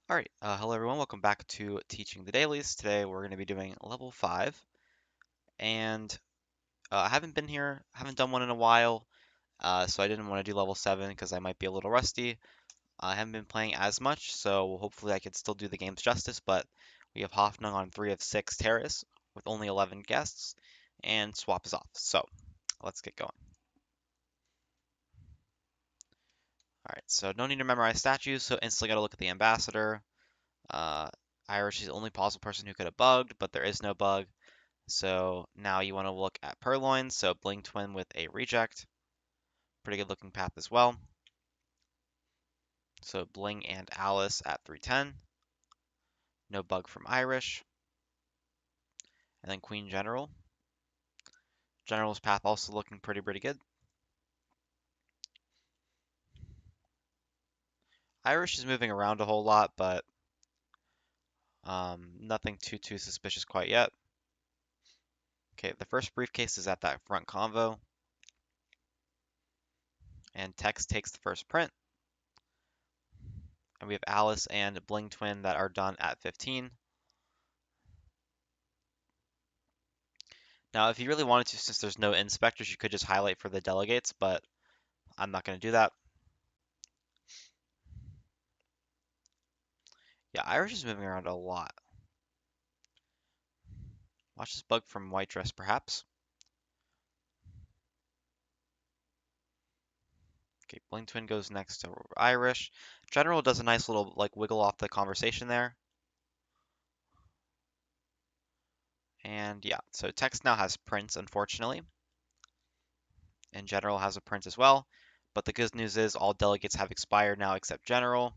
Alright, hello everyone, welcome back to Teaching the Dailies. Today we're going to be doing level 5, and I haven't been here, haven't done one in a while, so I didn't want to do level 7 because I might be a little rusty. I haven't been playing as much, so hopefully I can still do the game's justice, but we have Hoffnung on 3 of 6 terrace with only 11 guests, and swap is off, so let's get going. Alright, so no need to memorize statues, so instantly gotta look at the ambassador. Uh, Irish is the only possible person who could have bugged, but there is no bug. So now you want to look at Purloin, so Bling Twin with a reject. Pretty good looking path as well. So Bling and Alice at 310. No bug from Irish. And then Queen General. General's path also looking pretty good. Irish is moving around a whole lot, but nothing too suspicious quite yet. Okay, the first briefcase is at that front convo. And Tex takes the first print. And we have Alice and Bling Twin that are done at 15. Now, if you really wanted to, since there's no inspectors, you could just highlight for the delegates, but I'm not going to do that. Yeah, Irish is moving around a lot. Watch this bug from White Dress, perhaps. Okay, Bling Twin goes next to Irish. General does a nice little like wiggle off the conversation there. And yeah, so Text now has Prince, unfortunately. And General has a Prince as well. But the good news is all delegates have expired now except General.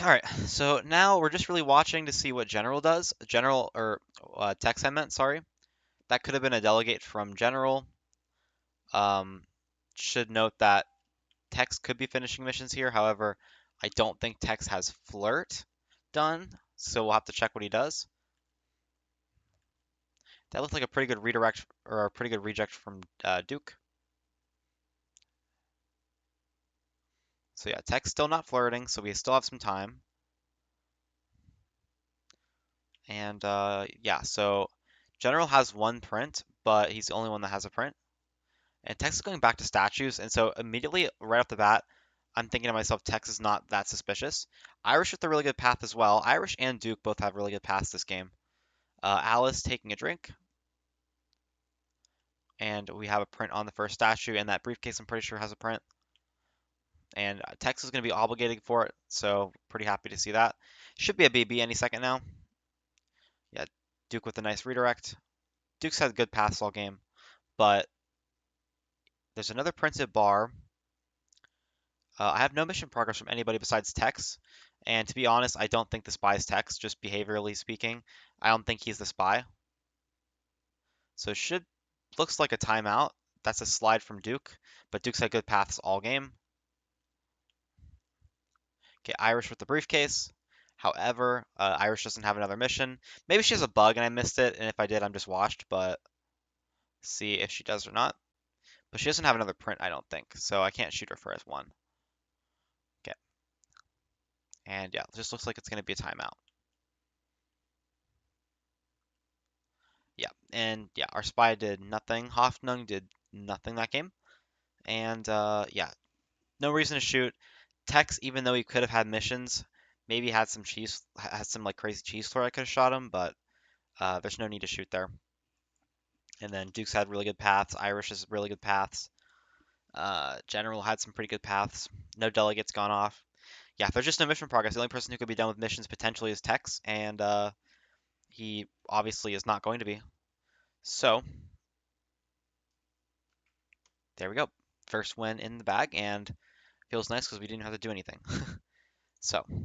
All right, so now we're just really watching to see what General does. General, or Text I meant, sorry. That could have been a delegate from General. Um, should note that Tex could be finishing missions here. However, I don't think Tex has Flirt done, so we'll have to check what he does. That looked like a pretty good redirect or a pretty good reject from Duke. So yeah, Tex still not flirting, so we still have some time. And yeah, so General has one print, but he's the only one that has a print. And Tex is going back to statues, and so immediately right off the bat, I'm thinking to myself, Tex is not that suspicious. Irish with a really good path as well. Irish and Duke both have really good paths this game. Alice taking a drink, and we have a print on the first statue, and that briefcase I'm pretty sure has a print. And Tex is going to be obligating for it, so pretty happy to see that. Should be a BB any second now. Yeah, Duke with a nice redirect. Duke's had good paths all game, but there's another printed bar. I have no mission progress from anybody besides Tex, and to be honest, I don't think the spy is Tex, just behaviorally speaking. I don't think he's the spy. So should looks like a timeout. That's a slide from Duke, but Duke's had good paths all game. Okay, Irish with the briefcase. However, Irish doesn't have another mission. Maybe she has a bug and I missed it, and if I did, I'm just washed, but see if she does or not. But she doesn't have another print, I don't think, so I can't shoot her for as one. Okay. And yeah, it just looks like it's going to be a timeout. Yeah, and yeah, our spy did nothing. Hoffnung did nothing that game. And yeah, no reason to shoot. Tex, even though he could have had missions, maybe had some like crazy cheese floor I could have shot him, but there's no need to shoot there. And then Duke's had really good paths. Irish has really good paths. General had some pretty good paths. No delegates gone off. Yeah, there's just no mission progress. The only person who could be done with missions potentially is Tex, and he obviously is not going to be. So there we go. First win in the bag, and feels nice because we didn't have to do anything. So, all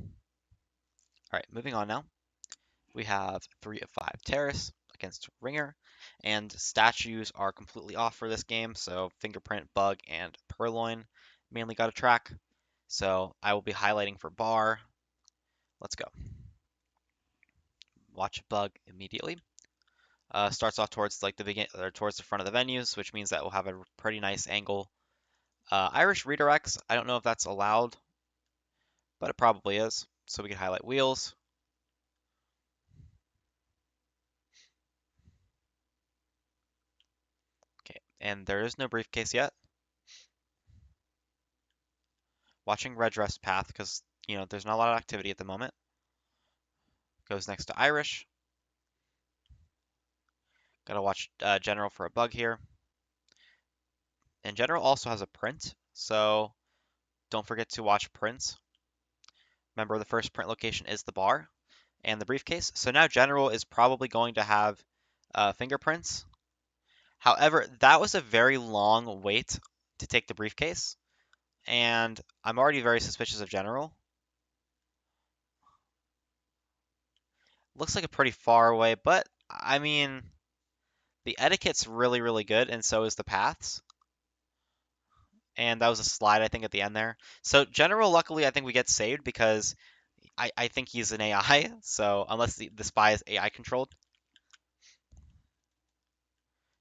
right, moving on now. We have 3 of 5 Terrace against Ringer, and statues are completely off for this game, so Fingerprint, Bug, and Purloin mainly got a track. So I will be highlighting for Bar. Let's go. Watch Bug immediately. Starts off towards like the begin or towards the front of the venues, which means that we'll have a pretty nice angle. Irish redirects, I don't know if that's allowed, but it probably is. So we can highlight wheels. Okay, and there is no briefcase yet. Watching red dress path because there's not a lot of activity at the moment. Goes next to Irish. Gotta watch General for a bug here. And General also has a print, so don't forget to watch prints. Remember, the first print location is the bar and the briefcase. So now General is probably going to have fingerprints. However, that was a very long wait to take the briefcase, and I'm already very suspicious of General. Looks like a pretty far away, but I mean, the etiquette's really, really good, and so is the paths. And that was a slide, I think, at the end there. So General, luckily, I think we get saved because I think he's an AI. So unless the spy is AI controlled.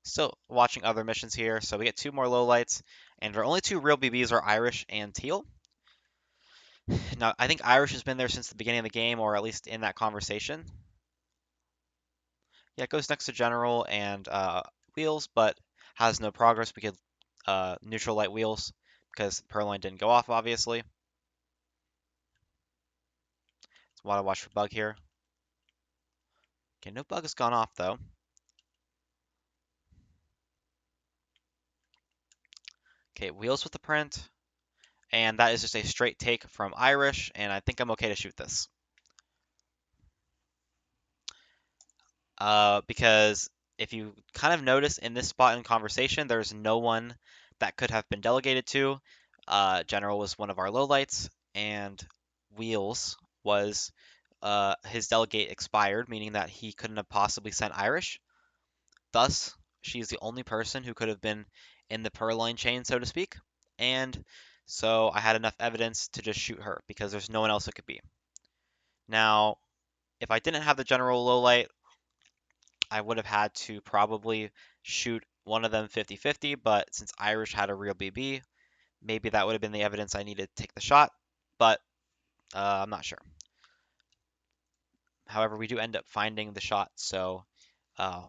Still watching other missions here. So we get two more lowlights, and our only two real BBs are Irish and Teal. Now, I think Irish has been there since the beginning of the game, or at least in that conversation. Yeah, it goes next to General and Wheels, but has no progress. We could neutral light Wheels because Purloin didn't go off, obviously. So want to watch for bug here. Okay, no bug has gone off though. Okay, Wheels with the print, and that is just a straight take from Irish, and I think I'm okay to shoot this. Because if you kind of notice in this spot in conversation, there's no one that could have been delegated to. General was one of our lowlights, and Wheels was his delegate expired, meaning that he couldn't have possibly sent Irish. Thus, she's the only person who could have been in the Purloin chain, so to speak. And so I had enough evidence to just shoot her because there's no one else it could be. Now, if I didn't have the general lowlight, I would have had to probably shoot one of them 50-50, but since Irish had a real BB, maybe that would have been the evidence I needed to take the shot, but I'm not sure. However, we do end up finding the shot, so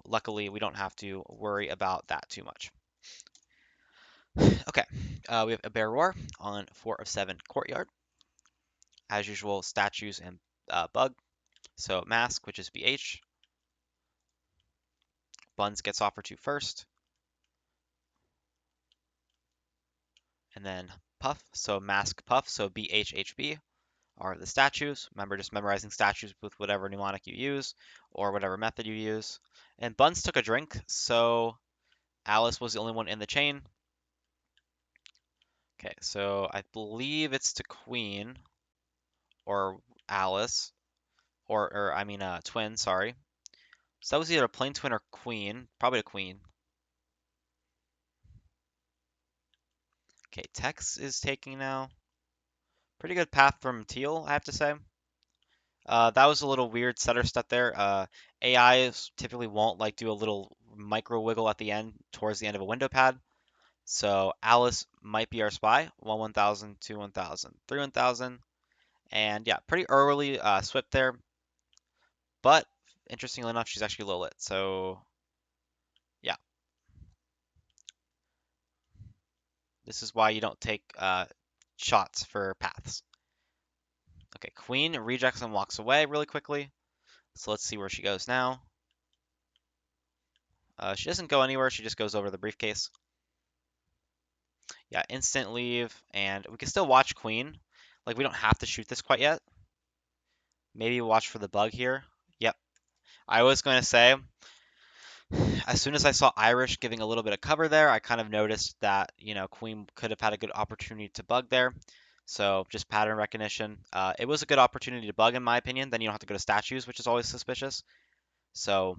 luckily we don't have to worry about that too much. Okay, we have a bear roar on 4 of 7 courtyard. As usual, statues and bug. So mask, which is BH. Buns gets offered to first. And then puff, so mask puff, so BHHB are the statues. Remember, just memorizing statues with whatever mnemonic you use or whatever method you use. And Buns took a drink, so Alice was the only one in the chain. Okay, so I believe it's to Queen or Alice, or I mean Twin, sorry. So that was either a plain twin or Queen, probably a Queen. Okay, Tex is taking now. Pretty good path from Teal, I have to say. That was a little weird setter step there. AIs typically won't like do a little micro wiggle at the end, towards the end of a window pad. So Alice might be our spy. 1 1000, 2 1000, 3 1000. And yeah, pretty early SWIP there. But interestingly enough, she's actually low lit. So yeah, this is why you don't take shots for paths. Okay, Queen rejects and walks away really quickly. So let's see where she goes now. She doesn't go anywhere. She just goes over the briefcase. Yeah, instant leave, and we can still watch Queen. Like, we don't have to shoot this quite yet. Maybe watch for the bug here. Yep. I was going to say, as soon as I saw Irish giving a little bit of cover there, I kind of noticed that, Queen could have had a good opportunity to bug there. So just pattern recognition. It was a good opportunity to bug, in my opinion. Then you don't have to go to statues, which is always suspicious. So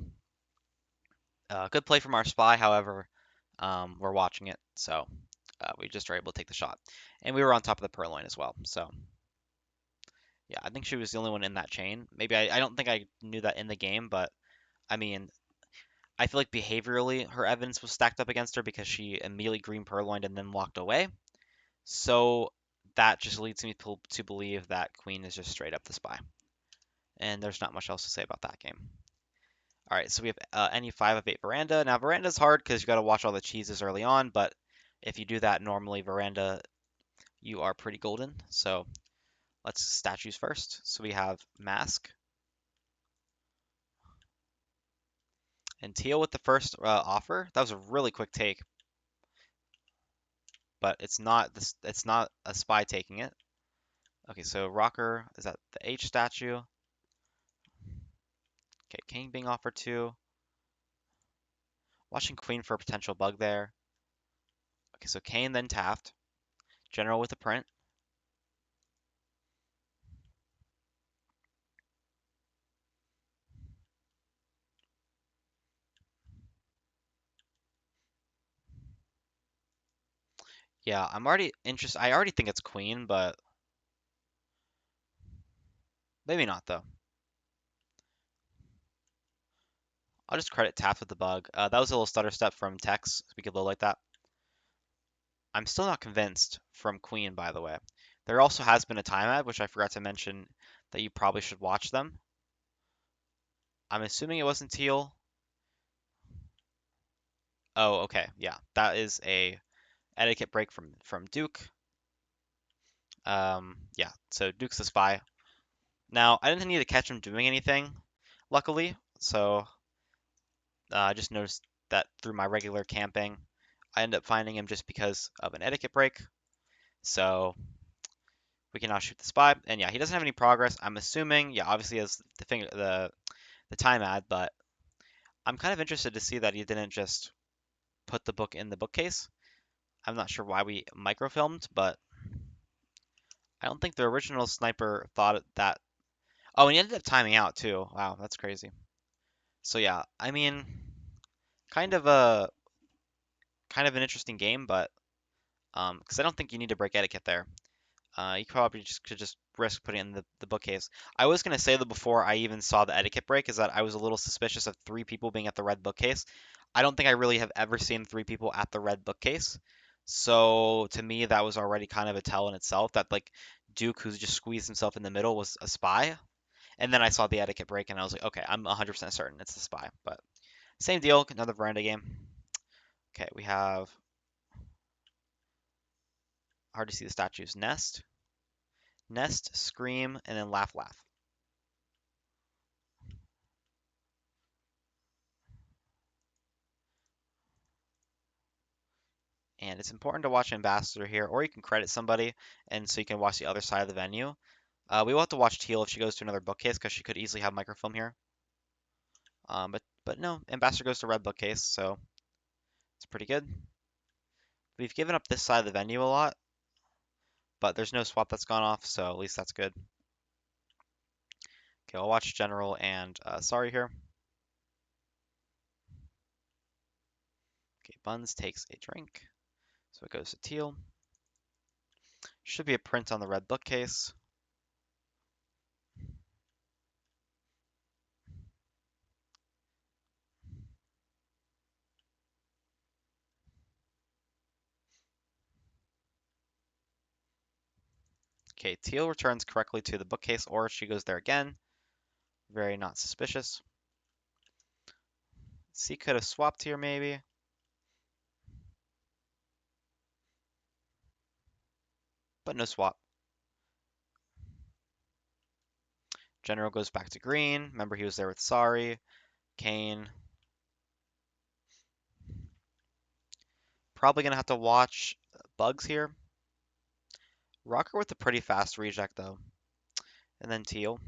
good play from our spy. However, we're watching it, so we just are able to take the shot. And we were on top of the purloin as well. So yeah, I think she was the only one in that chain. Maybe I don't think I knew that in the game, but I mean, I feel like behaviorally her evidence was stacked up against her because she immediately green purloined and then walked away. So that just leads me to believe that queen is just straight up the spy. And there's not much else to say about that game. All right, so we have any 5 of 8 veranda. Now veranda's hard because you got to watch all the cheeses early on, but if you do that normally, veranda, you are pretty golden. So let's statues first. So we have mask and teal with the first offer. That was a really quick take, but it's not this. It's not a spy taking it. Okay, so rocker is at the H statue. Okay, king being offered to. Watching queen for a potential bug there. Okay, so Kane then tapped. General with a print. Yeah, I'm already interested. I already think it's queen, but maybe not though. I'll just credit tapped with the bug. That was a little stutter step from Tex. We could low like that. I'm still not convinced from queen, by the way. There also has been a time ad, which I forgot to mention that you probably should watch them. I'm assuming it wasn't teal. Oh, okay, yeah, that is a etiquette break from Duke. Yeah, so Duke's the spy. Now, I didn't need to catch him doing anything, luckily, so I just noticed that through my regular camping, I ended up finding him just because of an etiquette break. So we can now shoot the spy, and yeah, he doesn't have any progress. I'm assuming, yeah, obviously he has the time ad, but I'm kind of interested to see that he didn't just put the book in the bookcase. I'm not sure why we microfilmed, but I don't think the original sniper thought that. Oh, and he ended up timing out too. Wow, that's crazy. So yeah, I mean, kind of a kind of an interesting game, but because I don't think you need to break etiquette there. You probably just could just risk putting it in the bookcase. I was gonna say that before I even saw the etiquette break is that I was a little suspicious of 3 people being at the red bookcase. I don't think I really have ever seen 3 people at the red bookcase. So to me, that was already kind of a tell in itself that like Duke, who's just squeezed himself in the middle, was a spy. And then I saw the etiquette break and I was like, okay, I'm 100% certain it's the spy. But same deal, another veranda game. Okay, we have hard to see the statues. Nest, scream, and then laugh, laugh. And it's important to watch Ambassador here, or you can credit somebody, and so you can watch the other side of the venue. We will have to watch Teal if she goes to another bookcase, because she could easily have microfilm here. But no, Ambassador goes to red bookcase, so it's pretty good. We've given up this side of the venue a lot, but there's no swap that's gone off, so at least that's good. Okay, I'll watch General and Sorry here. Okay, Buns takes a drink, so it goes to Teal. Should be a print on the red bookcase. Okay, Teal returns correctly to the bookcase, or she goes there again. Very not suspicious. C could have swapped here, maybe. But no swap. General goes back to green. Remember, he was there with Sorry. Kane. Probably going to have to watch Bugs here. Rocker with a pretty fast reject, though. And then Teal.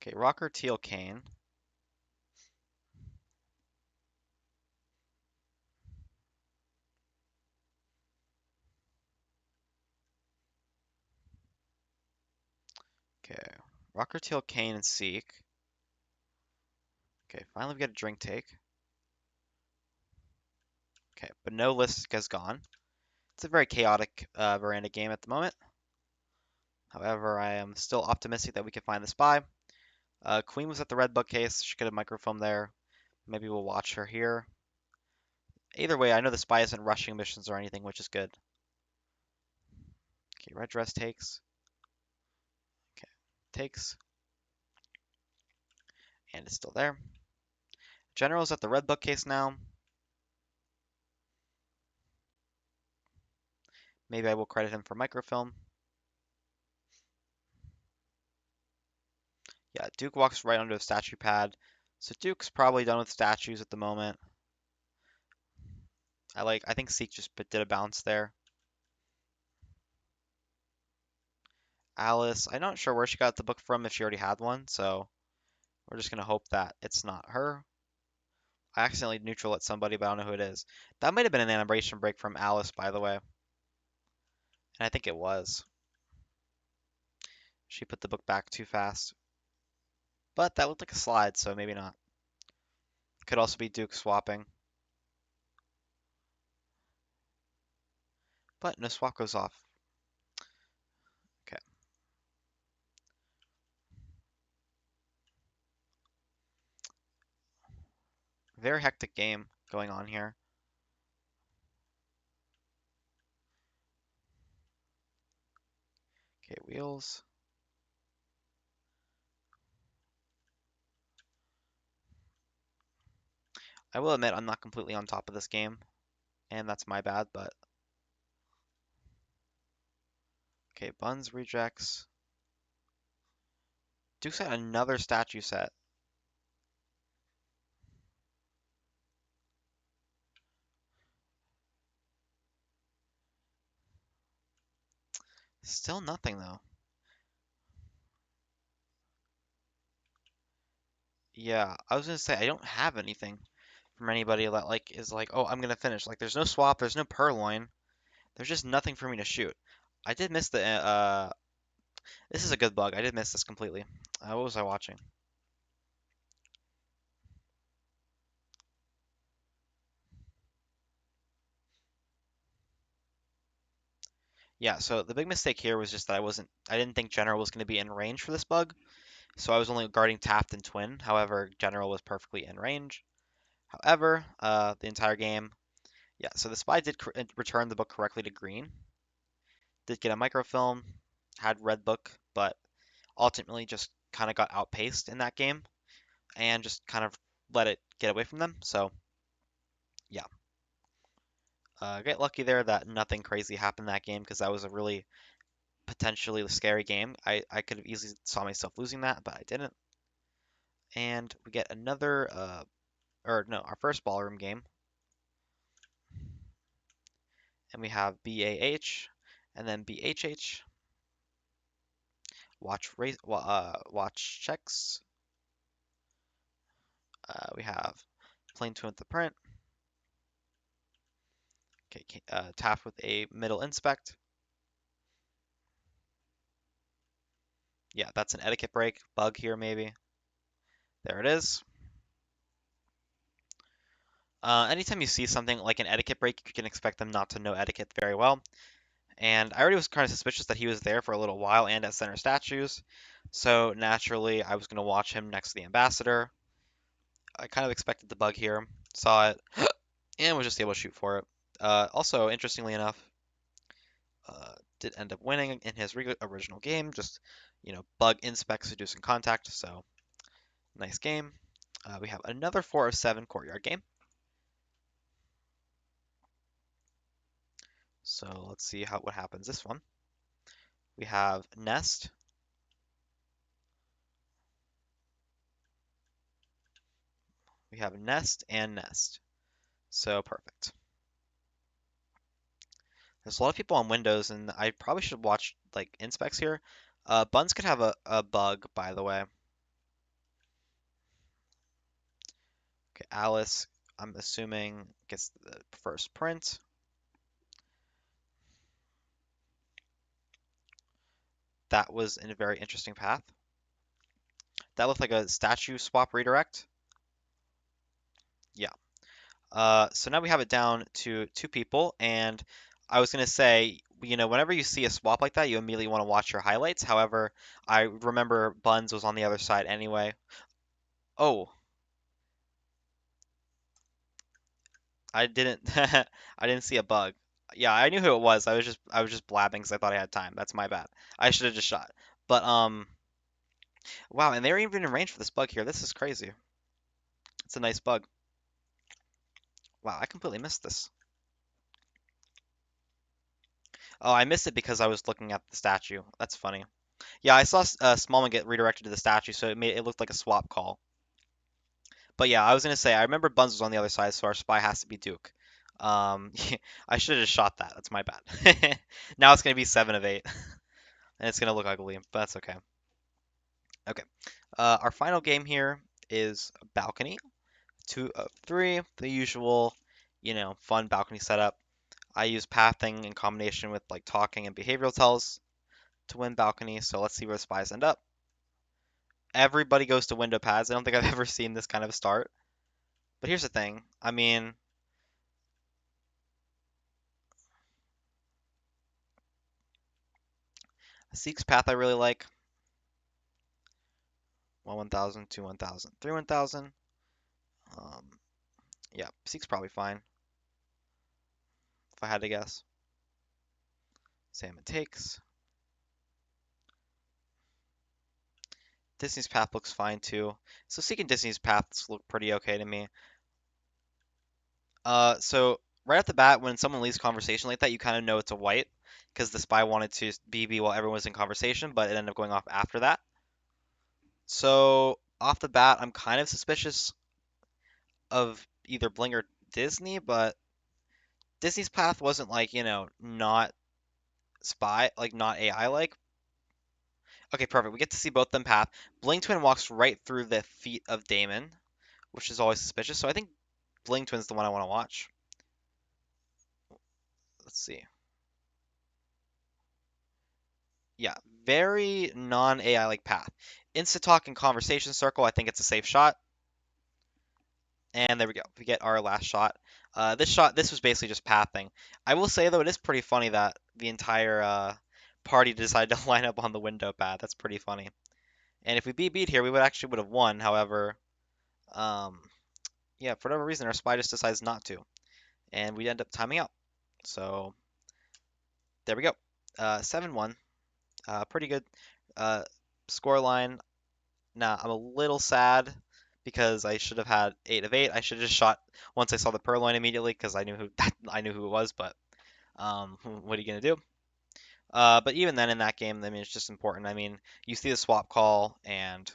Okay, Rocker, Teal, Kane. Okay, Rocker, Teal, Kane, and Seek. Okay, finally we get a drink take. Okay, but no list has gone. It's a very chaotic veranda game at the moment. However, I am still optimistic that we can find the spy. Queen was at the red bookcase. She could have microfilm there. Maybe we'll watch her here. Either way, I know the spy isn't rushing missions or anything, which is good. Okay, red dress takes. Okay, takes. And it's still there. General's at the red bookcase now. Maybe I will credit him for microfilm. Yeah, Duke walks right onto a statue pad. So Duke's probably done with statues at the moment. I think Seek just did a bounce there. Alice, I'm not sure where she got the book from if she already had one, so we're just gonna hope that it's not her. I accidentally neutral at somebody, but I don't know who it is. That might have been an animation break from Alice, by the way. And I think it was. She put the book back too fast. But that looked like a slide, so maybe not. Could also be Duke swapping. But no swap goes off. Okay. Very hectic game going on here. Okay, wheels. I will admit I'm not completely on top of this game, and that's my bad, but okay, Buns rejects. Duke's got another statue set. Still nothing though. Yeah, I was gonna say I don't have anything from anybody that like is like, oh, I'm gonna finish. Like, there's no swap, there's no purloin, there's just nothing for me to shoot. I did miss the this is a good bug. I did miss this completely. What was I watching? Yeah, so the big mistake here was just that I didn't think General was going to be in range for this bug, so I was only guarding Taft and Twin. However, General was perfectly in range. However, the entire game, yeah, so the spy did return the book correctly to green, did get a microfilm, had red book, but ultimately just kind of got outpaced in that game and just kind of let it get away from them. So, yeah, get lucky there that nothing crazy happened that game because that was a really potentially scary game. I could have easily saw myself losing that, but I didn't. And we get another, or no, our first ballroom game. And we have BAH, and then BHH. Watch checks. We have plain twin with the print. Okay, Taft with a middle inspect. Yeah, that's an etiquette break. Bug here, maybe. There it is. Anytime you see something like an etiquette break, you can expect them not to know etiquette very well. And I already was kind of suspicious that he was there for a little while and at center statues. So naturally, I was going to watch him next to the ambassador. I kind of expected the bug here, saw it, and was just able to shoot for it. Also, interestingly enough, did end up winning in his original game. Just, bug inspect, seducing contact. So nice game. We have another 4 of 7 courtyard game. So let's see what happens this one. We have nest. We have nest and nest. So perfect. There's a lot of people on Windows, and I probably should watch like inspects here. Buns could have a bug, by the way. Okay, Alice, I'm assuming gets the first print. That was in a very interesting path. That looked like a statue swap redirect. Yeah. So now we have it down to 2 people, and I was gonna say whenever you see a swap like that, you immediately want to watch your highlights. However, I remember Buns was on the other side anyway. Oh, I didn't I didn't see a bug. Yeah, I knew who it was. I was just blabbing because I thought I had time. That's my bad. I should have just shot. But wow, and they're even in range for this bug here. This is crazy. It's a nice bug. Wow, I completely missed this. Oh, I missed it because I was looking at the statue. That's funny. Yeah, I saw Smallman get redirected to the statue, so it looked like a swap call. But yeah, I was gonna say I remember Buns was on the other side, so our spy has to be Duke. Um, I should have just shot that. That's my bad. Now it's gonna be 7 of 8, and it's gonna look ugly, but that's okay. Okay. Our final game here is balcony. 2 of 3, the usual, fun balcony setup. I use pathing in combination with like talking and behavioral tells to win balcony. So let's see where the spies end up. Everybody goes to window pads. I don't think I've ever seen this kind of a start. But here's the thing. I mean, Seek's path I really like. 1,000, 2 1,000, 3 1,000. Um, yeah, Seek's probably fine if I had to guess. Salmon takes. Disney's path looks fine too. So Seek and Disney's paths look pretty okay to me. So right off the bat, when someone leaves conversation like that, you kind of know it's a white because the spy wanted to BB while everyone was in conversation, but it ended up going off after that. So off the bat, I'm kind of suspicious of either Bling or Disney, but Disney's path wasn't like, not spy, like not AI like. Okay, perfect. We get to see both them path. Bling Twin walks right through the feet of Damon, which is always suspicious. So I think Bling Twin's the one I want to watch. Let's see. Yeah, very non-AI like path. Insta talk and conversation circle, I think it's a safe shot. And there we go. We get our last shot. This was basically just pathing. I will say though, it is pretty funny that the entire party decided to line up on the window path. That's pretty funny. And if we beat here, we would have won. However, um, yeah, for whatever reason, our spy just decides not to, and we end up timing out. So there we go. 7-1. Pretty good score line. Now I'm a little sad because I should have had 8 of 8. I should have just shot once I saw the purloin immediately because I knew who I knew who it was. But what are you gonna do? But even then, in that game, I mean, it's just important. I mean, you see the swap call, and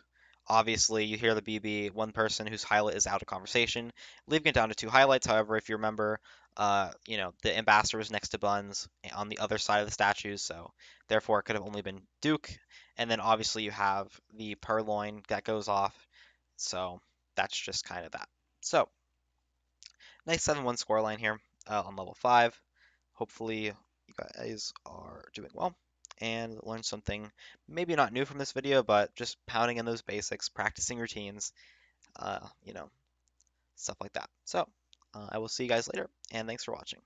obviously you hear the BB. One person whose highlight is out of conversation, leaving it down to 2 highlights. However, if you remember, the ambassador was next to Buns on the other side of the statues, so therefore it could have only been Duke. And then obviously you have the purloin that goes off, so that's just kind of that. So nice 7-1 scoreline here on level 5. Hopefully you guys are doing well and learn something maybe not new from this video, but just pounding in those basics, practicing routines, uh, you know, stuff like that. So I will see you guys later, and thanks for watching.